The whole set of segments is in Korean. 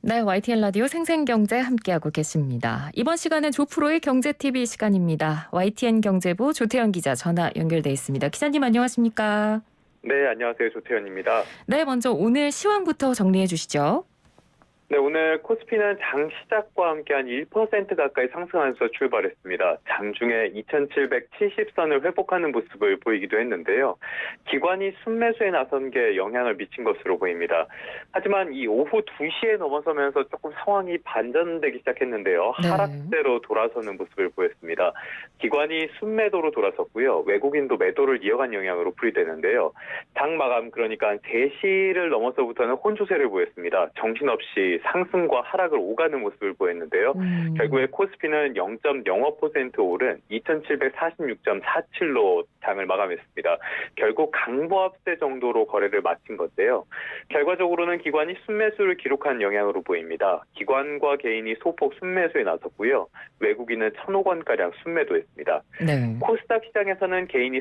네, YTN 라디오 생생경제 함께하고 계십니다. 이번 시간은 조프로의 경제TV 시간입니다. YTN 경제부 조태현 기자 전화 연결돼 있습니다. 기자님 안녕하십니까? 네, 안녕하세요. 조태현입니다. 네, 먼저 오늘 시황부터 정리해 주시죠. 네, 오늘 코스피는 장 시작과 함께 한 1% 가까이 상승하면서 출발했습니다. 장중에 2770선을 회복하는 모습을 보이기도 했는데요. 기관이 순매수에 나선 게 영향을 미친 것으로 보입니다. 하지만 이 오후 2시에 넘어서면서 조금 상황이 반전되기 시작했는데요. 네. 하락세로 돌아서는 모습을 보였습니다. 기관이 순매도로 돌아섰고요. 외국인도 매도를 이어간 영향으로 풀이되는데요. 장 마감 그러니까 3시를 넘어서부터는 혼조세를 보였습니다. 정신없이 상승과 하락을 오가는 모습을 보였는데요. 결국에 코스피는 0.05% 오른 2746.47로 장을 마감했습니다. 결국 강보합세 정도로 거래를 마친 건데요. 결과적으로는 기관이 순매수를 기록한 영향으로 보입니다. 기관과 개인이 소폭 순매수에 나섰고요. 외국인은 1,000억 원가량 순매도했습니다. 네. 코스닥 시장에서는 개인이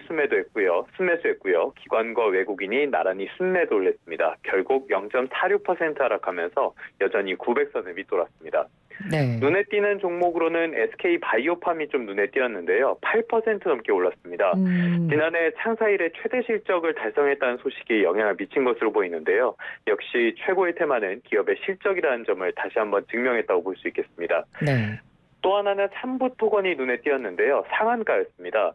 순매수했고요. 기관과 외국인이 나란히 순매도를 했습니다. 결국 0.46% 하락하면서 여전히 900선을 밑돌았습니다. 네. 눈에 띄는 종목으로는 SK바이오팜이 좀 눈에 띄었는데요. 8% 넘게 올랐습니다. 지난해 창사 이래 최대 실적을 달성했다는 소식이 영향을 미친 것으로 보이는데요. 역시 최고의 테마는 기업의 실적이라는 점을 다시 한번 증명했다고 볼 수 있겠습니다. 네. 또 하나는 삼부토건이 눈에 띄었는데요. 상한가였습니다.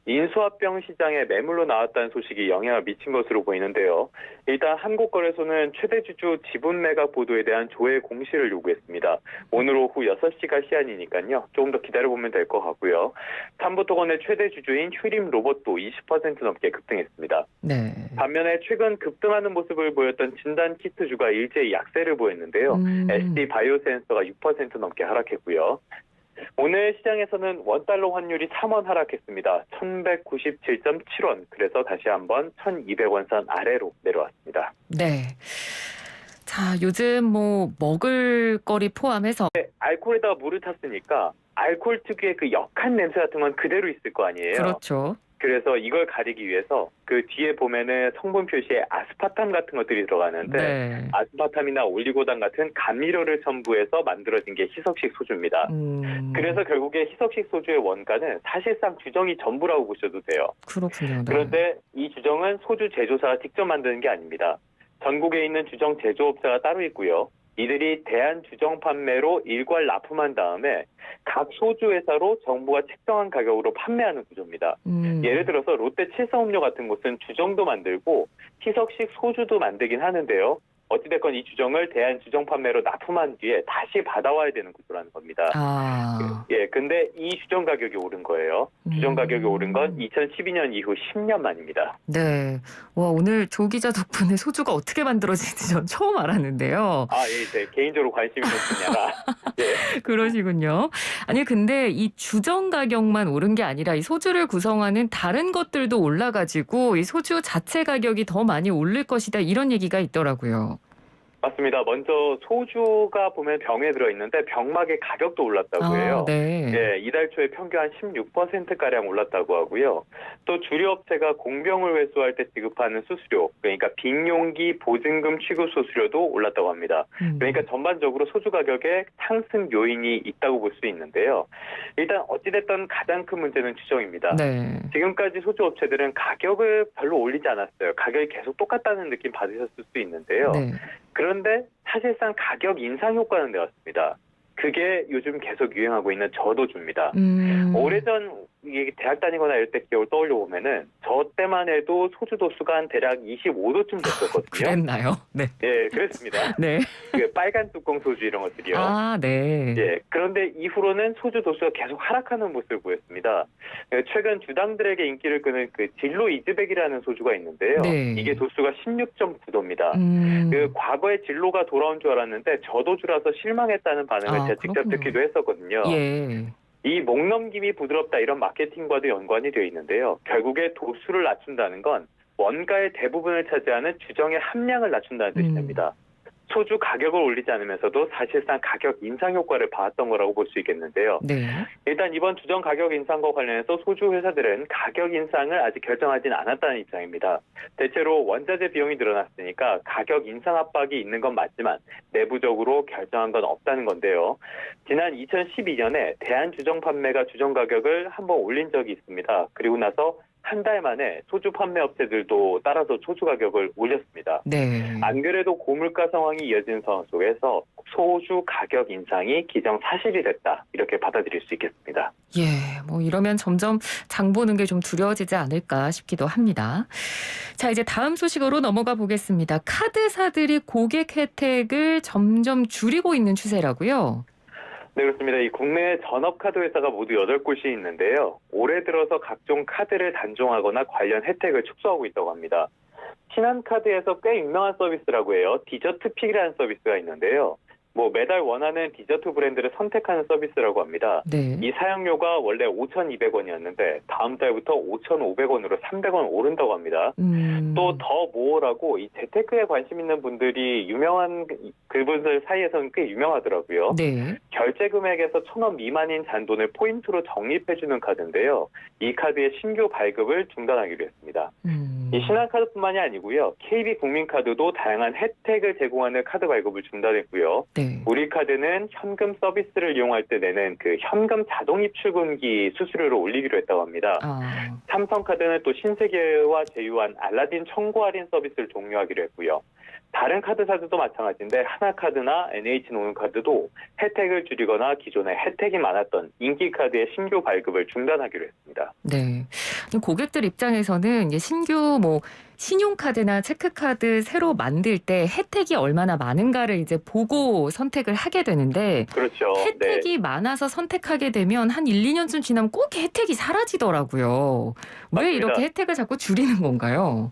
인수합병 시장에 매물로 나왔다는 소식이 영향을 미친 것으로 보이는데요. 일단 한국거래소는 최대 주주 지분 매각 보도에 대한 조회 공시를 요구했습니다. 오늘 오후 6시가 시한이니까요. 조금 더 기다려보면 될 것 같고요. 삼부토건의 최대 주주인 휴림 로봇도 20% 넘게 급등했습니다. 네. 반면에 최근 급등하는 모습을 보였던 진단키트주가 일제히 약세를 보였는데요. SD바이오센서가 6% 넘게 하락했고요. 오늘 시장에서는 원달러 환율이 3원 하락했습니다. 1197.7원. 그래서 다시 한번 1200원 선 아래로 내려왔습니다. 네. 자, 요즘 먹을 거리 포함해서 알코올에다가 물을 탔으니까 알코올 특유의 그 역한 냄새 같은 건 그대로 있을 거 아니에요. 그렇죠. 그래서 이걸 가리기 위해서 그 뒤에 보면은 성분 표시에 아스파탐 같은 것들이 들어가는데 네. 아스파탐이나 올리고당 같은 감미료를 첨부해서 만들어진 게 희석식 소주입니다. 그래서 결국에 희석식 소주의 원가는 사실상 주정이 전부라고 보셔도 돼요. 그렇군요. 네. 그런데 이 주정은 소주 제조사가 직접 만드는 게 아닙니다. 전국에 있는 주정 제조업자가 따로 있고요. 이들이 대한 주정 판매로 일괄 납품한 다음에 각 소주 회사로 정부가 책정한 가격으로 판매하는 구조입니다. 예를 들어서 롯데 칠성음료 같은 곳은 주정도 만들고 희석식 소주도 만들긴 하는데요. 어찌됐건 이 주정을 대한 주정 판매로 납품한 뒤에 다시 받아와야 되는 구조라는 겁니다. 근데 이 주정 가격이 오른 거예요. 주정 가격이 오른 건 2012년 이후 10년 만입니다. 네. 와, 오늘 조 기자 덕분에 소주가 어떻게 만들어지는지 전 처음 알았는데요. 제 개인적으로 관심이 좀 분야라. 그러시군요. 아니, 근데 이 주정 가격만 오른 게 아니라 이 소주를 구성하는 다른 것들도 올라가지고 이 소주 자체 가격이 더 많이 오를 것이다, 이런 얘기가 있더라고요. 맞습니다. 먼저 소주가 보면 병에 들어있는데 병막의 가격도 올랐다고 해요. 네. 이달 초에 평균 한 16%가량 올랐다고 하고요. 또 주류업체가 공병을 회수할 때 지급하는 수수료, 그러니까 빈용기 보증금 취급 수수료도 올랐다고 합니다. 그러니까 전반적으로 소주 가격에 상승 요인이 있다고 볼 수 있는데요. 일단 어찌됐든 가장 큰 문제는 주정입니다. 네. 지금까지 소주업체들은 가격을 별로 올리지 않았어요. 가격이 계속 똑같다는 느낌 받으셨을 수 있는데요. 네. 그런데 사실상 가격 인상 효과는 내왔습니다. 그게 요즘 계속 유행하고 있는 저도주입니다. 오래전 대학 다니거나 이럴 때 기억을 떠올려 보면은 저 때만 해도 소주 도수가 한 대략 25도쯤 됐었거든요. 그랬나요? 네. 그랬습니다. 네. 그 빨간 뚜껑 소주 이런 것들이요. 네. 그런데 이후로는 소주 도수가 계속 하락하는 모습을 보였습니다. 최근 주당들에게 인기를 끄는 그 진로 이즈백이라는 소주가 있는데요. 네. 이게 도수가 16.9도입니다. 그 과거에 진로가 돌아온 줄 알았는데 저도주라서 실망했다는 반응을 제가 직접 그렇군요. 듣기도 했었거든요. 이 목넘김이 부드럽다 이런 마케팅과도 연관이 되어 있는데요. 결국에 도수를 낮춘다는 건 원가의 대부분을 차지하는 주정의 함량을 낮춘다는 뜻이 됩니다. 소주 가격을 올리지 않으면서도 사실상 가격 인상 효과를 봐왔던 거라고 볼 수 있겠는데요. 네. 일단 이번 주정 가격 인상과 관련해서 소주 회사들은 가격 인상을 아직 결정하진 않았다는 입장입니다. 대체로 원자재 비용이 늘어났으니까 가격 인상 압박이 있는 건 맞지만 내부적으로 결정한 건 없다는 건데요. 지난 2012년에 대한주정 판매가 주정 가격을 한번 올린 적이 있습니다. 그리고 나서 한 달 만에 소주 판매 업체들도 따라서 소주 가격을 올렸습니다. 네. 안 그래도 고물가 상황이 이어진 상황 속에서 소주 가격 인상이 기정사실이 됐다. 이렇게 받아들일 수 있겠습니다. 예, 뭐 이러면 점점 장 보는 게 좀 두려워지지 않을까 싶기도 합니다. 자, 이제 다음 소식으로 넘어가 보겠습니다. 카드사들이 고객 혜택을 점점 줄이고 있는 추세라고요? 네, 그렇습니다. 이 국내 전업카드 회사가 모두 8곳이 있는데요. 올해 들어서 각종 카드를 단종하거나 관련 혜택을 축소하고 있다고 합니다. 신한카드에서 꽤 유명한 서비스라고 해요. 디저트픽이라는 서비스가 있는데요. 매달 원하는 디저트 브랜드를 선택하는 서비스라고 합니다. 네. 이 사용료가 원래 5,200원이었는데 다음 달부터 5,500원으로 300원 오른다고 합니다. 또 더 모어라고 이 재테크에 관심 있는 분들이 유명한 그분들 사이에서는 꽤 유명하더라고요. 네. 결제 금액에서 1,000원 미만인 잔돈을 포인트로 적립해주는 카드인데요. 이 카드의 신규 발급을 중단하기로 했습니다. 이 신한카드뿐만이 아니고요. KB국민카드도 다양한 혜택을 제공하는 카드 발급을 중단했고요. 네. 우리카드는 현금 서비스를 이용할 때 내는 그 현금 자동 입출금기 수수료를 올리기로 했다고 합니다. 삼성카드는 또 신세계와 제휴한 알라딘 청구 할인 서비스를 종료하기로 했고요. 다른 카드사들도 마찬가지인데 하나카드나 NH노은카드도 혜택을 줄이거나 기존에 혜택이 많았던 인기카드의 신규 발급을 중단하기로 했습니다. 네. 고객들 입장에서는 이제 신규 신용카드나 체크카드 새로 만들 때 혜택이 얼마나 많은가를 이제 보고 선택을 하게 되는데 그렇죠. 혜택이 많아서 선택하게 되면 한 1, 2년쯤 지나면 꼭 혜택이 사라지더라고요. 왜 맞습니다. 이렇게 혜택을 자꾸 줄이는 건가요?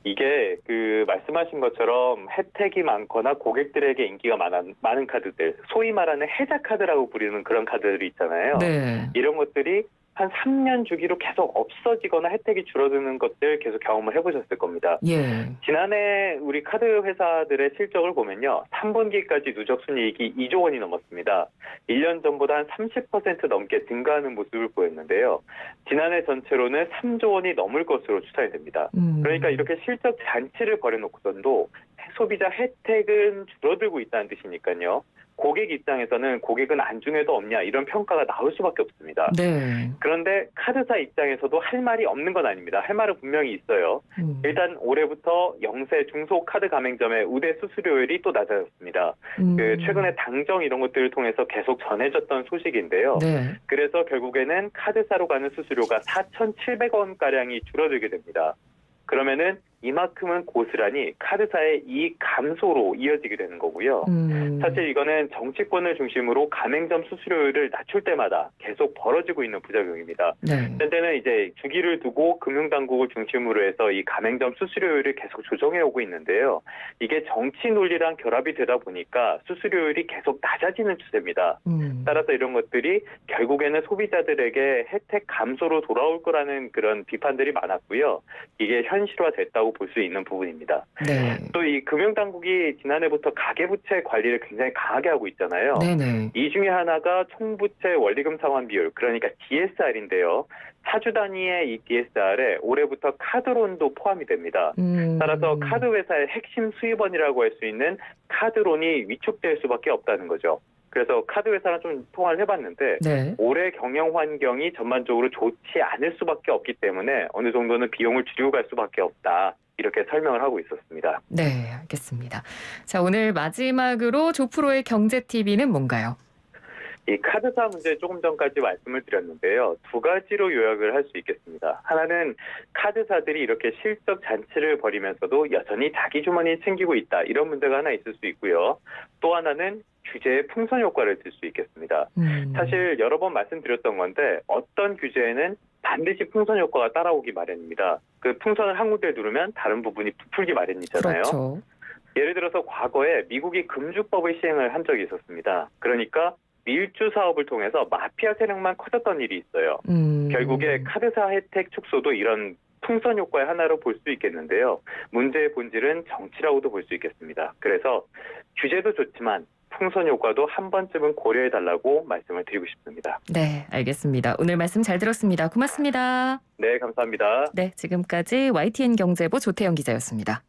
이게 말씀하신 것처럼 혜택이 많거나 고객들에게 인기가 많은 카드들, 소위 말하는 혜자 카드라고 부르는 그런 카드들이 있잖아요. 네. 이런 것들이 한 3년 주기로 계속 없어지거나 혜택이 줄어드는 것들 계속 경험을 해보셨을 겁니다. 예. 지난해 우리 카드 회사들의 실적을 보면요. 3분기까지 누적 순이익이 2조 원이 넘었습니다. 1년 전보다 한 30% 넘게 증가하는 모습을 보였는데요. 지난해 전체로는 3조 원이 넘을 것으로 추산이 됩니다. 그러니까 이렇게 실적 잔치를 벌여놓고선도 소비자 혜택은 줄어들고 있다는 뜻이니까요. 고객 입장에서는 고객은 안중에도 없냐 이런 평가가 나올 수밖에 없습니다. 네. 그런데 카드사 입장에서도 할 말이 없는 건 아닙니다. 할 말은 분명히 있어요. 일단 올해부터 영세 중소 카드 가맹점의 우대 수수료율이 또 낮아졌습니다. 최근에 당정 이런 것들을 통해서 계속 전해졌던 소식인데요. 네. 그래서 결국에는 카드사로 가는 수수료가 4,700원가량이 줄어들게 됩니다. 그러면은 이만큼은 고스란히 카드사의 이익 감소로 이어지게 되는 거고요. 사실 이거는 정치권을 중심으로 가맹점 수수료율을 낮출 때마다 계속 벌어지고 있는 부작용입니다. 네. 현재는 이제 주기를 두고 금융당국을 중심으로 해서 이 가맹점 수수료율을 계속 조정해 오고 있는데요. 이게 정치 논리랑 결합이 되다 보니까 수수료율이 계속 낮아지는 추세입니다. 따라서 이런 것들이 결국에는 소비자들에게 혜택 감소로 돌아올 거라는 그런 비판들이 많았고요. 이게 현실화됐다고 볼 수 있는 부분입니다. 네. 또 이 금융당국이 지난해부터 가계부채 관리를 굉장히 강하게 하고 있잖아요. 네네. 이 중에 하나가 총부채 원리금 상환 비율, 그러니까 DSR인데요. 사주 단위의 이 DSR에 올해부터 카드론도 포함이 됩니다. 따라서 카드 회사의 핵심 수입원이라고 할 수 있는 카드론이 위축될 수밖에 없다는 거죠. 그래서 카드 회사랑 좀 통화를 해봤는데 네. 올해 경영 환경이 전반적으로 좋지 않을 수밖에 없기 때문에 어느 정도는 비용을 줄이고 갈 수밖에 없다. 이렇게 설명을 하고 있었습니다. 네, 알겠습니다. 자, 오늘 마지막으로 조프로의 경제TV는 뭔가요? 이 카드사 문제 조금 전까지 말씀을 드렸는데요. 두 가지로 요약을 할 수 있겠습니다. 하나는 카드사들이 이렇게 실적 잔치를 벌이면서도 여전히 자기 주머니 챙기고 있다. 이런 문제가 하나 있을 수 있고요. 또 하나는 규제의 풍선 효과를 들 수 있겠습니다. 사실 여러 번 말씀드렸던 건데 어떤 규제에는 반드시 풍선 효과가 따라오기 마련입니다. 그 풍선을 한 군데 누르면 다른 부분이 부풀기 마련이잖아요. 그렇죠. 예를 들어서 과거에 미국이 금주법을 시행을 한 적이 있었습니다. 그러니까 밀주 사업을 통해서 마피아 세력만 커졌던 일이 있어요. 결국에 카드사 혜택 축소도 이런 풍선 효과의 하나로 볼 수 있겠는데요. 문제의 본질은 정치라고도 볼 수 있겠습니다. 그래서 규제도 좋지만 풍선 효과도 한 번쯤은 고려해달라고 말씀을 드리고 싶습니다. 네, 알겠습니다. 오늘 말씀 잘 들었습니다. 고맙습니다. 네, 감사합니다. 네, 지금까지 YTN 경제부 조태영 기자였습니다.